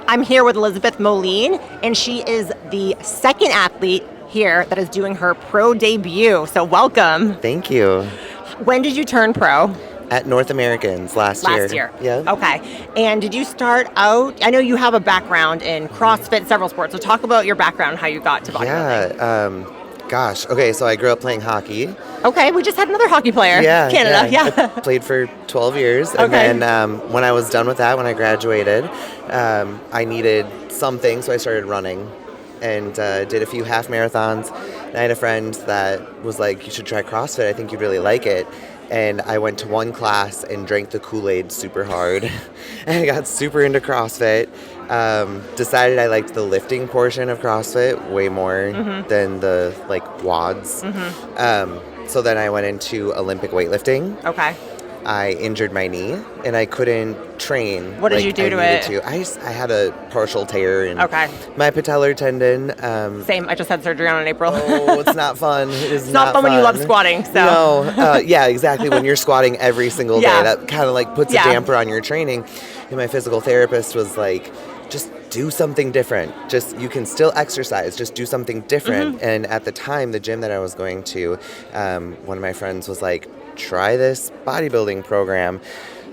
I'm here with Elizabeth Moline, and she is the second athlete here that is doing her pro debut. So welcome. Thank you. When did you turn pro? At North Americans last year. Last year. Yeah. Okay. And did you start out, I know you have a background in CrossFit, several sports, so talk about your background, how you got to bodybuilding. Yeah. Okay, so I grew up playing hockey. Okay, we just had another hockey player. Yeah. Canada, yeah. I played for 12 years. And Okay. then when I was done with that, when I graduated, I needed something, so I started running and did a few half marathons. And I had a friend that was like, you should try CrossFit. I think you'd really like it. And I went to one class and drank the Kool-Aid super hard. And I got super into CrossFit. Decided I liked the lifting portion of CrossFit way more than the WODs. So then I went into Olympic weightlifting. Okay. I injured my knee and I couldn't train. What did you do to it? I had a partial tear in Okay. my patellar tendon. Same. I just had surgery on in April. Oh, it's not fun. It is It's not fun when you love squatting. So. No. Yeah, exactly. When you're squatting every single day, Yeah. that kind of puts a damper on your training. And my physical therapist was like, just do something different. You can still exercise, just do something different. And at the time, the gym that I was going to, one of my friends was like, try this bodybuilding program.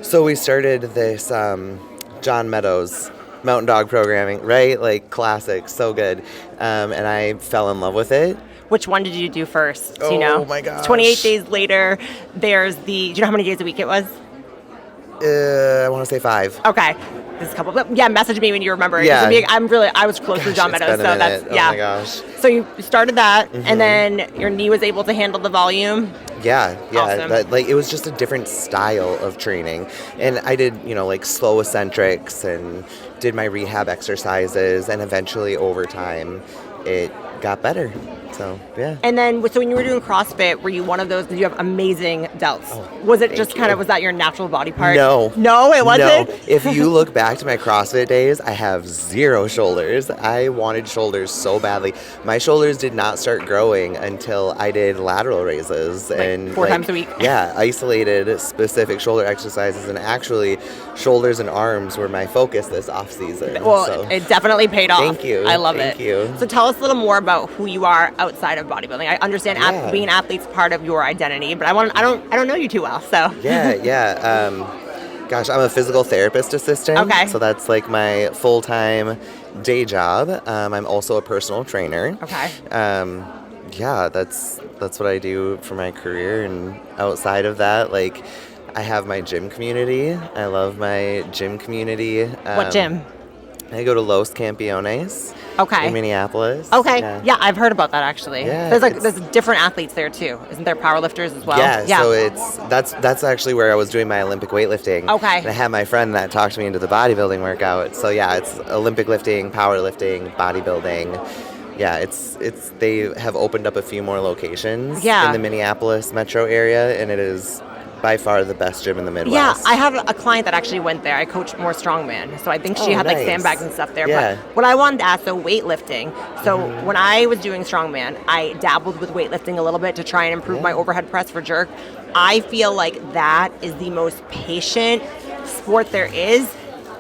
So we started this John Meadows mountain dog programming, right? Classic, so good. And I fell in love with it. Which one did you do first? Oh, Do you know? my gosh. 28 days later, there's do you know how many days a week it was? I want to say 5. Okay. There's a couple. Message me when you remember. Yeah. I was close to John It's Meadows, been a so that's, minute. yeah. Oh my gosh. So you started that, and then your knee was able to handle the volume. Yeah. Awesome. It was just a different style of training. And I did, slow eccentrics and did my rehab exercises, and eventually over time it got better. So, yeah. And then, so when you were doing CrossFit, were you one of those, did you have amazing delts? Oh, was it just was that your natural body part? No. No, it wasn't? No. If you look back to my CrossFit days, I have 0 shoulders. I wanted shoulders so badly. My shoulders did not start growing until I did lateral raises. And 4 times a week? Yeah, isolated specific shoulder exercises. And actually, shoulders and arms were my focus this off season. Well, so. It definitely paid off. Thank you. I love it. Thank you. So tell us a little more about who you are outside of bodybuilding. I understand being an athlete's part of your identity, but I don't know you too well, so. Yeah. Gosh, I'm a physical therapist assistant. Okay. So that's my full-time day job. I'm also a personal trainer. Okay. Yeah, that's what I do for my career. And outside of that, I have my gym community. I love my gym community. What gym? I go to Los Campeones. Okay. In Minneapolis. Okay. Yeah, I've heard about that actually. Yeah, there's different athletes there too. Isn't there powerlifters as well? Yeah. So that's actually where I was doing my Olympic weightlifting. Okay. And I had my friend that talked me into the bodybuilding workout. So yeah, it's Olympic lifting, powerlifting, bodybuilding. Yeah, it's they have opened up a few more locations in the Minneapolis metro area, and it is by far the best gym in the Midwest. Yeah, I have a client that actually went there. I coached more strongman, so I think she had nice. sandbags and stuff there. Yeah. But what I wanted to ask, so weightlifting. So when I was doing strongman, I dabbled with weightlifting a little bit to try and improve my overhead press for jerk. I feel like that is the most patient sport there is.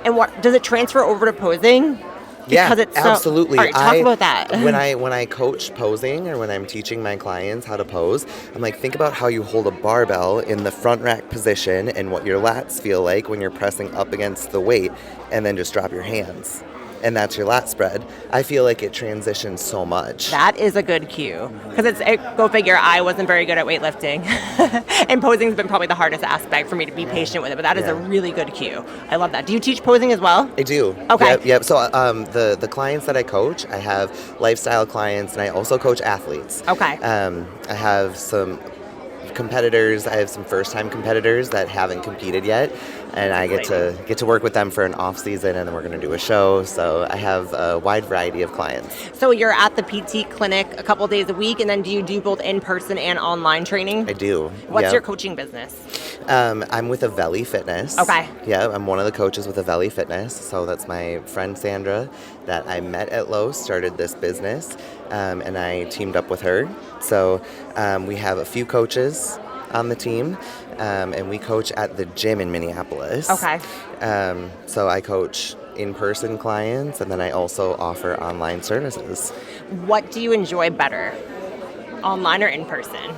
And what does it transfer over to posing? Because it's absolutely. All right, talk about that. When I coach posing, or when I'm teaching my clients how to pose, I'm like, think about how you hold a barbell in the front rack position and what your lats feel like when you're pressing up against the weight, and then just drop your hands. And that's your lat spread. I feel like it transitions so much. That is a good cue. Because go figure, I wasn't very good at weightlifting. And posing's been probably the hardest aspect for me to be patient with it. But that is a really good cue. I love that. Do you teach posing as well? I do. Okay. Yep. So the clients that I coach, I have lifestyle clients, and I also coach athletes. Okay. I have some competitors. I have some first-time competitors that haven't competed yet, and I get to work with them for an off season, and then we're going to do a show. So I have a wide variety of clients. So you're at the PT clinic a couple days a week, and then do you do both in-person and online training? I do. What's your coaching business? I'm with Avelli Fitness. Okay. Yeah, I'm one of the coaches with Avelli Fitness. So that's my friend Sandra that I met at Lowe's, started this business, and I teamed up with her. So we have a few coaches on the team, and we coach at the gym in Minneapolis. Okay. So I coach in-person clients, and then I also offer online services. What do you enjoy better, online or in person?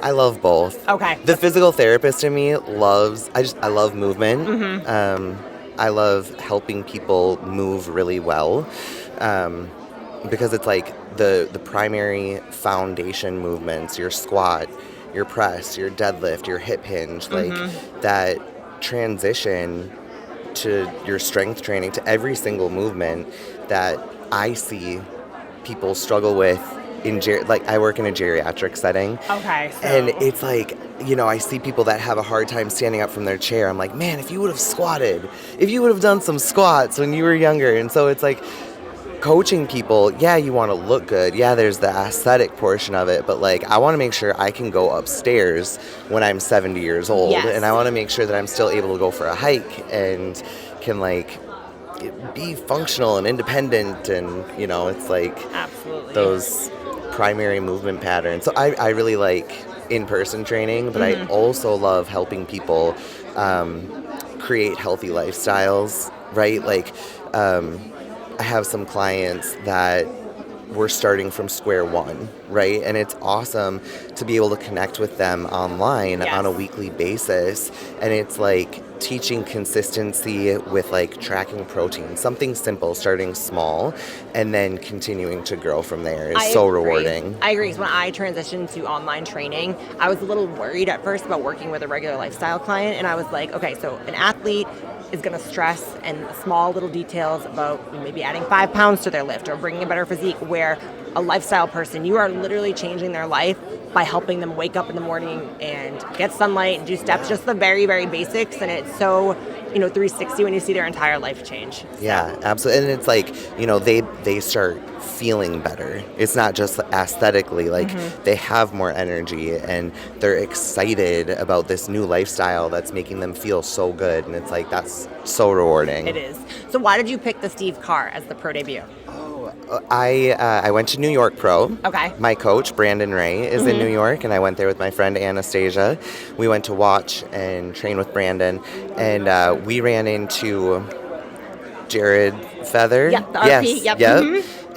I love both. Okay. The physical therapist in me loves, I love movement. I love helping people move really well, because it's like the primary foundation movements, your squat, your press, your deadlift, your hip hinge, like that transition to your strength training, to every single movement that I see people struggle with like I work in a geriatric setting. Okay. So. And it's like, I see people that have a hard time standing up from their chair. I'm like, man, if you would have squatted, if you would have done some squats when you were younger. And so it's like coaching people, yeah, you want to look good. Yeah, there's the aesthetic portion of it. But like, I want to make sure I can go upstairs when I'm 70 years old. Yes. And I want to make sure that I'm still able to go for a hike and can like be functional and independent. And, it's like absolutely those primary movement patterns. So I really like in-person training, but I also love helping people create healthy lifestyles, right? Like I have some clients that we're starting from square one, right? And it's awesome to be able to connect with them online on a weekly basis. And it's like teaching consistency with like tracking protein, something simple, starting small, and then continuing to grow from there is so rewarding. I agree. So when I transitioned to online training, I was a little worried at first about working with a regular lifestyle client. And I was like, okay, so an athlete is going to stress and small little details about maybe adding 5 pounds to their lift or bringing a better physique, where a lifestyle person, you are literally changing their life by helping them wake up in the morning and get sunlight and do steps, just the very, very basics. And it's so, 360 when you see their entire life change. Yeah, absolutely. And it's like, they start feeling better. It's not just aesthetically, like they have more energy and they're excited about this new lifestyle that's making them feel so good. And it's like, that's so rewarding. It is. So why did you pick the Steve Karr as the pro debut? I went to New York Pro. Okay. My coach, Brandon Ray, is in New York, and I went there with my friend Anastasia. We went to watch and train with Brandon, and we ran into Jared Feather. Yeah, the RP. Yep.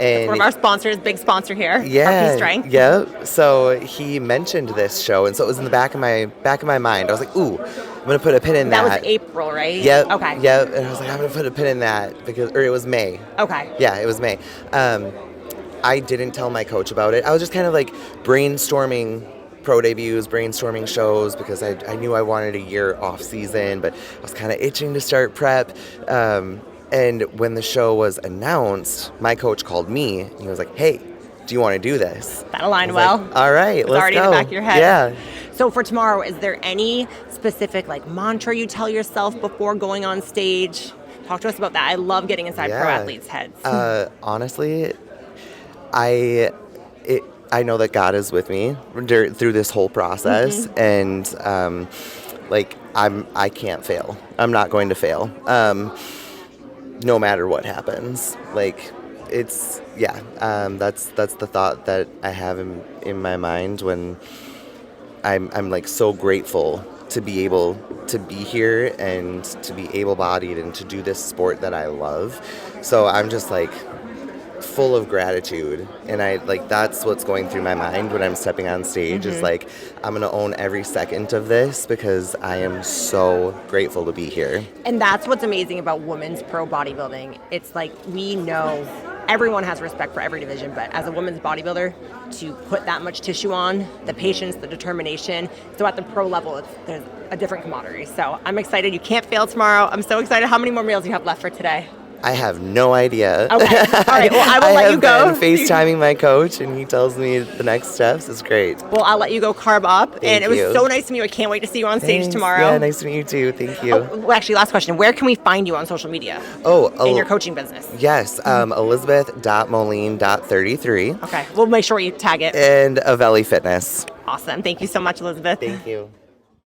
And one of our sponsors, big sponsor here. RP Strength. Yeah. So he mentioned this show, and so it was in the back of my mind. I was like, ooh, I'm gonna put a pin in that. That was April, right? Yep. Okay. Yep. And I was like, I'm gonna put a pin in that or it was May. Okay. Yeah, it was May. I didn't tell my coach about it. I was just kind of like brainstorming pro debuts, brainstorming shows, because I knew I wanted a year off season, but I was kind of itching to start prep. And when the show was announced, my coach called me and he was like, hey, do you want to do this? That aligned well. Like, all right, let's go. It's already in the back of your head. Yeah. So for tomorrow, is there any specific mantra you tell yourself before going on stage? Talk to us about that. I love getting inside pro athletes' heads. Honestly, I know that God is with me through this whole process, and I can't fail. I'm not going to fail, no matter what happens. That's the thought that I have in my mind when I'm so grateful to be able to be here and to be able-bodied and to do this sport that I love. So I'm just full of gratitude, and that's what's going through my mind when I'm stepping on stage is I'm gonna own every second of this because I am so grateful to be here. And that's what's amazing about Women's Pro Bodybuilding. It's we know everyone has respect for every division, but as a women's bodybuilder, to put that much tissue on, the patience, the determination, so at the pro level, there's a different commodity. So I'm excited. You can't fail tomorrow. I'm so excited. How many more meals do you have left for today? I have no idea. Okay. All right. Well, I will let you go. I have been FaceTiming my coach, and he tells me the next steps. It's great. Well, I'll let you go carb up. Thank and it you. was so nice to meet you. I can't wait to see you on stage tomorrow. Yeah, nice to meet you too. Thank you. Oh, well, actually, last question. Where can we find you on social media? In your coaching business? Yes. Elizabeth.moline.33. Okay. We'll make sure you tag it. And Avelli Fitness. Awesome. Thank you so much, Elizabeth. Thank you.